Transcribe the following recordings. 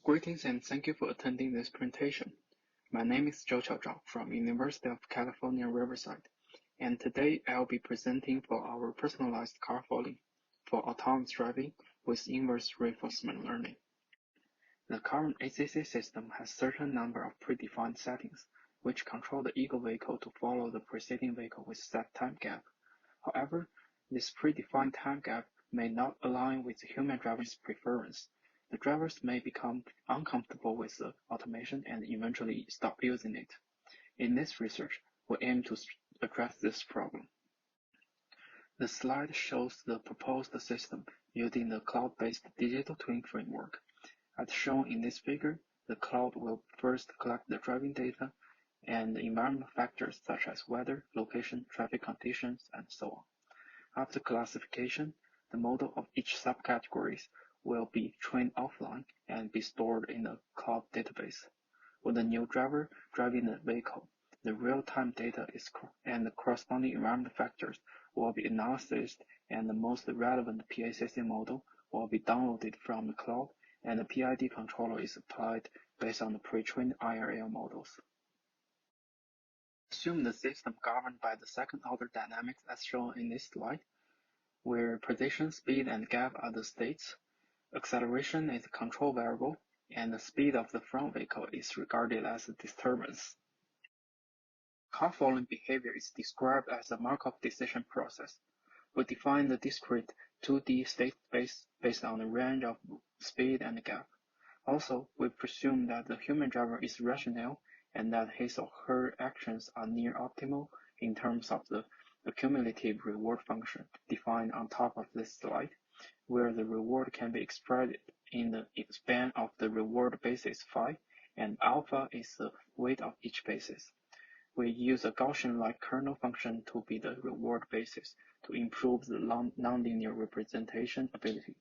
Greetings and thank you for attending this presentation. My name is Zhou Qiaozhao from University of California, Riverside, and today I'll be presenting for our personalized car following for autonomous driving with inverse reinforcement learning. The current ACC system has certain number of predefined settings, which control the ego vehicle to follow the preceding vehicle with set time gap. However, this predefined time gap may not align with the human driver's preference. The drivers may become uncomfortable with the automation and eventually stop using it. In this research, we aim to address this problem. The slide shows the proposed system using the cloud-based digital twin framework. As shown in this figure, the cloud will first collect the driving data and environmental factors such as weather, location, traffic conditions, and so on. After classification, the model of each subcategories will be trained offline and be stored in a cloud database. With the new driver driving the vehicle, the real-time data and the corresponding environmental factors will be analyzed, and the most relevant P-ACC model will be downloaded from the cloud, and the PID controller is applied based on the pre-trained IRL models. Assume the system governed by the second-order dynamics as shown in this slide, where position, speed, and gap are the states. Acceleration is a control variable, and the speed of the front vehicle is regarded as a disturbance. Car following behavior is described as a Markov decision process. We define the discrete 2D state space based on the range of speed and gap. Also, we presume that the human driver is rational and that his or her actions are near optimal in terms of the cumulative reward function defined on top of this slide, where the reward can be expressed in the span of the reward basis phi, and alpha is the weight of each basis. We use a Gaussian-like kernel function to be the reward basis to improve the nonlinear representation ability.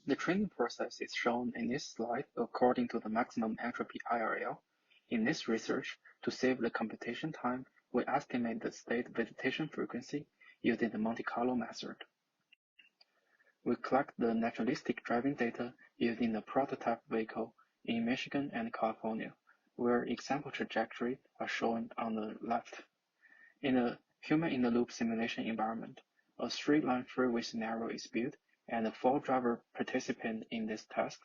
The training process is shown in this slide according to the maximum entropy IRL. In this research, to save the computation time, we estimate the state visitation frequency using the Monte Carlo method. We collect the naturalistic driving data using the prototype vehicle in Michigan and California, where example trajectory are shown on the left. In a human-in-the-loop simulation environment, a straight-line freeway scenario is built and a 4-driver participant in this test.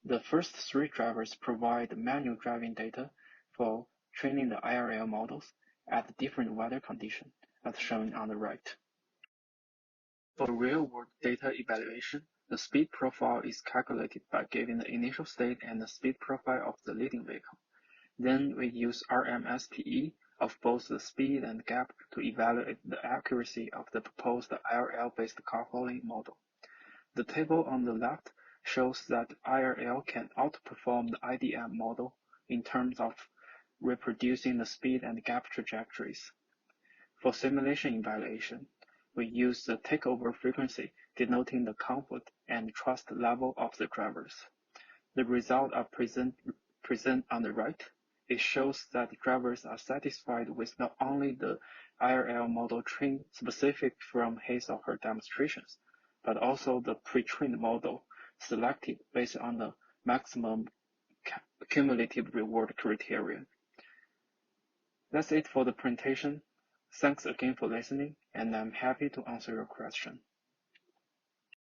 The first 3 drivers provide manual driving data for training the IRL models at different weather conditions, as shown on the right. For real-world data evaluation, the speed profile is calculated by giving the initial state and the speed profile of the leading vehicle. Then we use RMSPE of both the speed and gap to evaluate the accuracy of the proposed IRL-based car following model. The table on the left shows that IRL can outperform the IDM model in terms of reproducing the speed and gap trajectories. For simulation evaluation, we use the takeover frequency denoting the comfort and trust level of the drivers. The results are present on the right. It shows that drivers are satisfied with not only the IRL model trained specific from his or her demonstrations, but also the pre-trained model selected based on the maximum cumulative reward criterion. That's it for the presentation. Thanks again for listening, and I'm happy to answer your question.